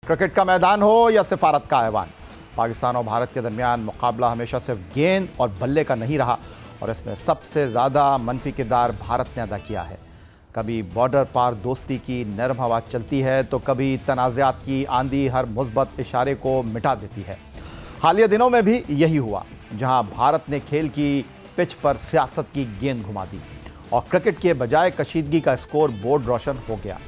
Cricket का मैदान हो या सिफारत का ऐवान, पाकिस्तान और भारत के दरमियान मुकाबला हमेशा सिर्फ गेंद और बल्ले का नहीं रहा और इसमें सबसे ज़्यादा मनफी किरदार भारत ने अदा किया है। कभी बॉर्डर पार दोस्ती की नरम हवा चलती है तो कभी तनाज़ात की आंधी हर मुस्बत इशारे को मिटा देती है। हालिया दिनों में भी यही हुआ, जहां भारत ने खेल की पिच पर सियासत की गेंद घुमा दी और क्रिकेट के बजाय कशीदगी का स्कोर बोर्ड रोशन हो गया।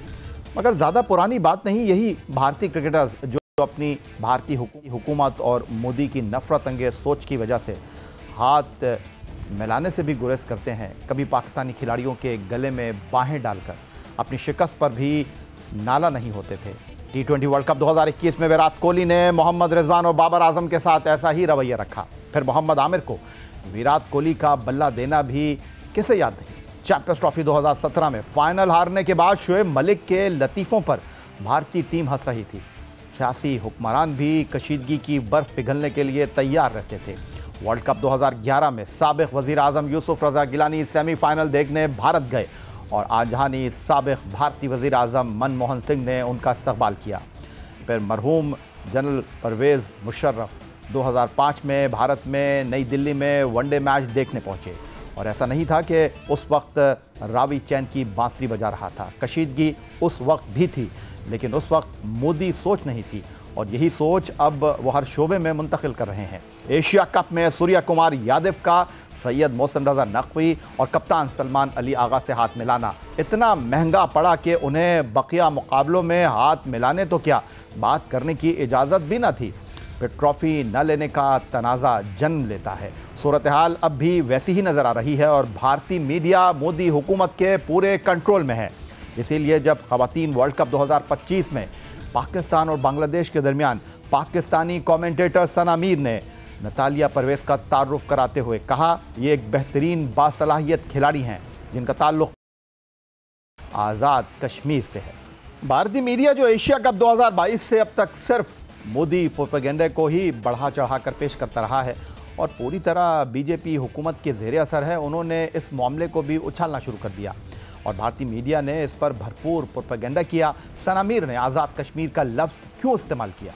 मगर ज़्यादा पुरानी बात नहीं, यही भारतीय क्रिकेटर्स जो अपनी भारतीय हुकूमत और मोदी की नफरत अंगेज सोच की वजह से हाथ मिलाने से भी गुरेज करते हैं, कभी पाकिस्तानी खिलाड़ियों के गले में बाहें डालकर अपनी शिकस्त पर भी नाला नहीं होते थे। T20 वर्ल्ड कप 2021 में विराट कोहली ने मोहम्मद रिजवान और बाबर आजम के साथ ऐसा ही रवैया रखा। फिर मोहम्मद आमिर को विराट कोहली का बल्ला देना भी किसे याद नहीं। चैंपियंस ट्रॉफी 2017 में फाइनल हारने के बाद शोएब मलिक के लतीफ़ों पर भारतीय टीम हंस रही थी। सियासी हुक्मरान भी कशीदगी की बर्फ पिघलने के लिए तैयार रहते थे। वर्ल्ड कप 2011 में साबिक वज़ीर आज़म यूसुफ रज़ा गिलानी सेमीफाइनल देखने भारत गए और आजहानी साबिक भारतीय वज़ीर आज़म मनमोहन सिंह ने उनका इस्तकबाल किया। फिर मरहूम जनरल परवेज़ मुशर्रफ 2005 में भारत में नई दिल्ली में वनडे मैच देखने पहुंचे और ऐसा नहीं था कि उस वक्त रावी चैन की बांसुरी बजा रहा था। कशीदगी उस वक्त भी थी, लेकिन उस वक्त मोदी सोच नहीं थी और यही सोच अब वो हर शोबे में मुंतकिल कर रहे हैं। एशिया कप में सूर्या कुमार यादव का सैयद मोहसिन रज़ा नकवी और कप्तान सलमान अली आगा से हाथ मिलाना इतना महंगा पड़ा कि उन्हें बकिया मुकाबलों में हाथ मिलाने तो क्या, बात करने की इजाज़त भी ना थी। फिर ट्रॉफ़ी न लेने का तनाज़ा जन्म लेता है। सूरत हाल अब भी वैसी ही नज़र आ रही है और भारतीय मीडिया मोदी हुकूमत के पूरे कंट्रोल में है। इसीलिए जब ख़वातीन वर्ल्ड कप 2025 में पाकिस्तान और बांग्लादेश के दरमियान पाकिस्तानी कमेंटेटर सना मीर ने नतालिया परवेज़ का तारुफ कराते हुए कहा, ये एक बेहतरीन बासलाहियत खिलाड़ी हैं जिनका ताल्लुक़ आज़ाद कश्मीर से है। भारतीय मीडिया जो एशिया कप 2022 से अब तक सिर्फ मोदी प्रोपेगेंडा को ही बढ़ा चढ़ा कर पेश करता रहा है और पूरी तरह बीजेपी हुकूमत के ज़ेरे असर है, उन्होंने इस मामले को भी उछालना शुरू कर दिया और भारतीय मीडिया ने इस पर भरपूर प्रोपेगेंडा किया। सना मीर ने आज़ाद कश्मीर का लफ्ज़ क्यों इस्तेमाल किया?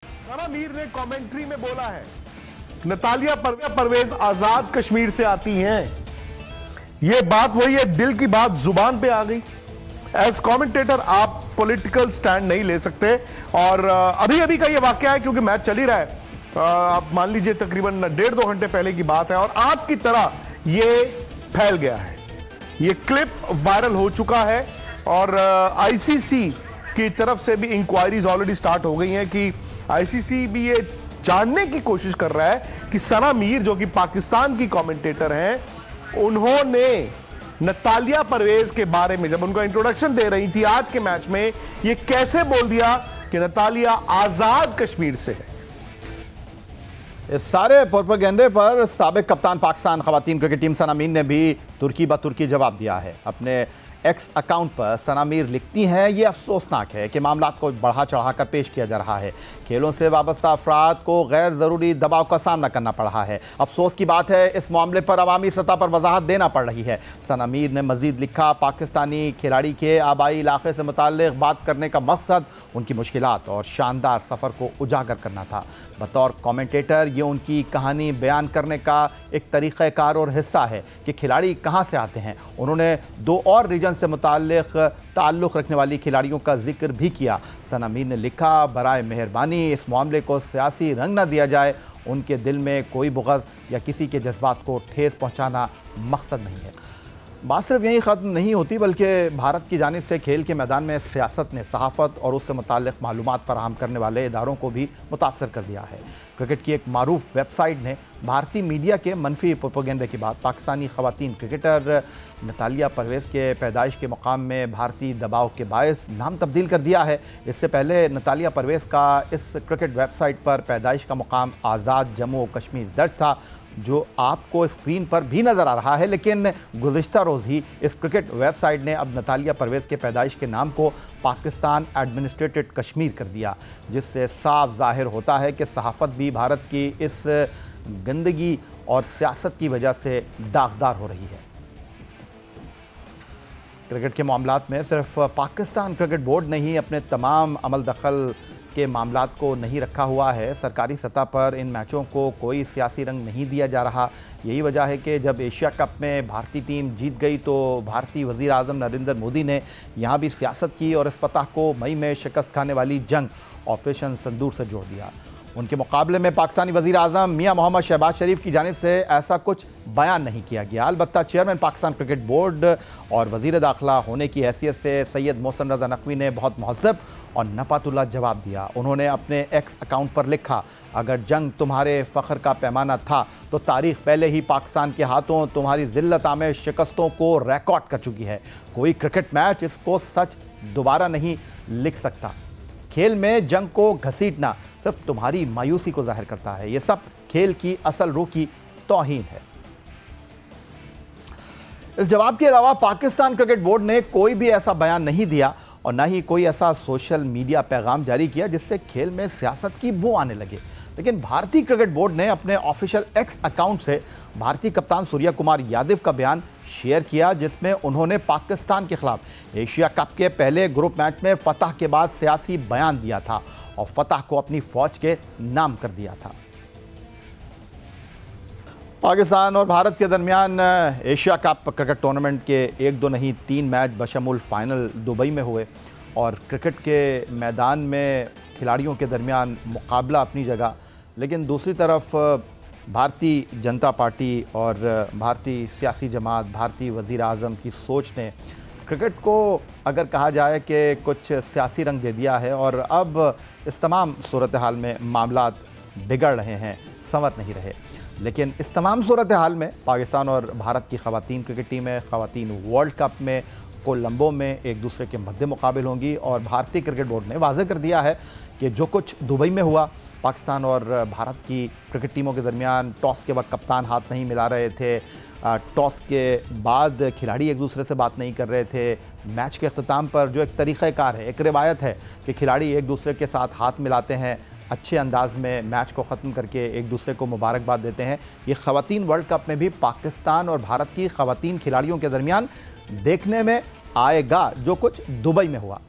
सना मीर ने कमेंट्री में बोला है, नतालिया परवेज़ आज़ाद कश्मीर से आती हैं। ये बात वही है, दिल की बात जुबान पे आ गई। एज कमेंटेटर आप पॉलिटिकल स्टैंड नहीं ले सकते और अभी अभी का ये वाकया है क्योंकि मैच चल ही रहा है। आप मान लीजिए तकरीबन 1.5-2 घंटे पहले की बात है और आग की तरह ये फैल गया है। ये क्लिप वायरल हो चुका है और आईसीसी की तरफ से भी इंक्वायरीज ऑलरेडी स्टार्ट हो गई हैं कि आईसीसी भी ये जानने की कोशिश कर रहा है कि सना मीर जो कि पाकिस्तान की कमेंटेटर हैं, उन्होंने नतालिया परवेज़ के बारे में जब उनका इंट्रोडक्शन दे रही थी आज के मैच में, ये कैसे बोल दिया कि नतालिया आजाद कश्मीर से है। इस सारे प्रोपेगेंडे पर साबिक कप्तान पाकिस्तान ख़वातीन क्रिकेट टीम सना मीर ने भी तुर्की ब तुर्की जवाब दिया है। अपने एक्स अकाउंट पर सना मीर लिखती हैं, ये अफसोसनाक है कि मामला को बढ़ा चढ़ा कर पेश किया जा रहा है। खेलों से वाबस्ता अफराद को गैर ज़रूरी दबाव का सामना करना पड़ रहा है। अफसोस की बात है इस मामले पर अवामी सतह पर वजाहत देना पड़ रही है। सना मीर ने मज़ीद लिखा, पाकिस्तानी खिलाड़ी के आबाई इलाके से मुताल्लिक़ बात करने का मकसद उनकी मुश्किलात और शानदार सफ़र को उजागर करना था। बतौर कमेंटेटर ये उनकी कहानी बयान करने का एक तरीक़ाकार और हिस्सा है कि खिलाड़ी कहाँ से आते हैं। उन्होंने 2 और रीजन से मुताल्लिक़ ताल्लुक़ रखने वाली खिलाड़ियों का जिक्र भी किया। सना मीर ने लिखा, बराए मेहरबानी इस मामले को सियासी रंग न दिया जाए। उनके दिल में कोई बुग़्ज़ या किसी के जज्बात को ठेस पहुँचाना मकसद नहीं है। बात सिर्फ यही ख़त्म नहीं होती बल्कि भारत की जानिब से खेल के मैदान में सियासत ने सहाफ़त और उससे मुताल्लिक़ मालूमात फ़राहम करने वाले इदारों को भी मुतासर कर दिया है। क्रिकेट की एक मारूफ वेबसाइट ने भारतीय मीडिया के मनफी प्रोपेगेंडे के बाद पाकिस्तानी ख़वातीन क्रिकेटर नतालिया परवेज़ के पैदाइश के मकाम में भारतीय दबाव के बायस नाम तब्दील कर दिया है। इससे पहले नतालिया परवेज़ का इस क्रिकेट वेबसाइट पर पैदाइश का मकाम आज़ाद जम्मू और कश्मीर दर्ज था, जो आपको स्क्रीन पर भी नज़र आ रहा है। लेकिन गुज़िश्ता रोज़ ही इस क्रिकेट वेबसाइट ने अब नतालिया परवेज़ के पैदाइश के नाम को पाकिस्तान एडमिनिस्ट्रेटेड कश्मीर कर दिया, जिससे साफ ज़ाहिर होता है कि सहाफ़त भी भारत की इस गंदगी और सियासत की वजह से दागदार हो रही है। क्रिकेट के मामलात में सिर्फ पाकिस्तान क्रिकेट बोर्ड ने ही अपने तमाम अमल दखल के मामलात को नहीं रखा हुआ है। सरकारी सतह पर इन मैचों को कोई सियासी रंग नहीं दिया जा रहा। यही वजह है कि जब एशिया कप में भारतीय टीम जीत गई तो भारतीय वज़ीर आज़म नरेंद्र मोदी ने यहाँ भी सियासत की और इस फतह को मई में शिकस्त खाने वाली जंग ऑपरेशन सिंदूर से जोड़ दिया। उनके मुकाबले में पाकिस्तानी वज़ीर आज़म मियां मोहम्मद शहबाज शरीफ की जानिब से ऐसा कुछ बयान नहीं किया गया। अलबत्ता चेयरमैन पाकिस्तान क्रिकेट बोर्ड और वज़ीर दाखिला होने की हैसियत से सैयद मोहसिन रज़ा नकवी ने बहुत महज़ब और नपातुल्लाह जवाब दिया। उन्होंने अपने एक्स अकाउंट पर लिखा, अगर जंग तुम्हारे फ़ख्र का पैमाना था तो तारीख़ पहले ही पाकिस्तान के हाथों तुम्हारी ज़िल्लत आमेज़ शिकस्तों को रिकॉर्ड कर चुकी है। कोई क्रिकेट मैच इसको सच दोबारा नहीं लिख सकता। खेल में जंग को घसीटना सिर्फ तुम्हारी मायूसी को जाहिर करता है। यह सब खेल की असल रूह की तौहीन है। इस जवाब के अलावा पाकिस्तान क्रिकेट बोर्ड ने कोई भी ऐसा बयान नहीं दिया और ना ही कोई ऐसा सोशल मीडिया पैगाम जारी किया जिससे खेल में सियासत की बू आने लगे। लेकिन भारतीय क्रिकेट बोर्ड ने अपने ऑफिशियल एक्स अकाउंट से भारतीय कप्तान सूर्या कुमार यादव का बयान शेयर किया, जिसमें उन्होंने पाकिस्तान के खिलाफ एशिया कप के पहले ग्रुप मैच में फतह के बाद सियासी बयान दिया था और फतह को अपनी फौज के नाम कर दिया था। पाकिस्तान और भारत के दरमियान एशिया कप क्रिकेट टूर्नामेंट के 1-2 नहीं 3 मैच बशमूल फाइनल दुबई में हुए और क्रिकेट के मैदान में खिलाड़ियों के दरमियान मुकाबला अपनी जगह, लेकिन दूसरी तरफ भारतीय जनता पार्टी और भारतीय सियासी जमात, भारतीय वज़ीर आज़म की सोच ने क्रिकेट को अगर कहा जाए कि कुछ सियासी रंग दे दिया है और अब इस तमाम सूरत हाल में मामलात बिगड़ रहे हैं, संवर नहीं रहे। लेकिन इस तमाम सूरत हाल में पाकिस्तान और भारत की ख़वातीन क्रिकेट टीमें ख़वातीन वर्ल्ड कप में कोलंबो में एक दूसरे के मद्दे मुकाबिल होंगी और भारतीय क्रिकेट बोर्ड ने वाज़ेह कर दिया है कि जो कुछ दुबई में हुआ, पाकिस्तान और भारत की क्रिकेट टीमों के दरमियान टॉस के वक्त कप्तान हाथ नहीं मिला रहे थे, टॉस के बाद खिलाड़ी एक दूसरे से बात नहीं कर रहे थे, मैच के अख्ताम पर जो एक तरीक़ाकार है, एक रिवायत है कि खिलाड़ी एक दूसरे के साथ हाथ मिलाते हैं, अच्छे अंदाज में मैच को ख़त्म करके एक दूसरे को मुबारकबाद देते हैं। ये ख़वातीन वर्ल्ड कप में भी पाकिस्तान और भारत की ख़वातीन खिलाड़ियों के दरमियान देखने में आएगा जो कुछ दुबई में हुआ।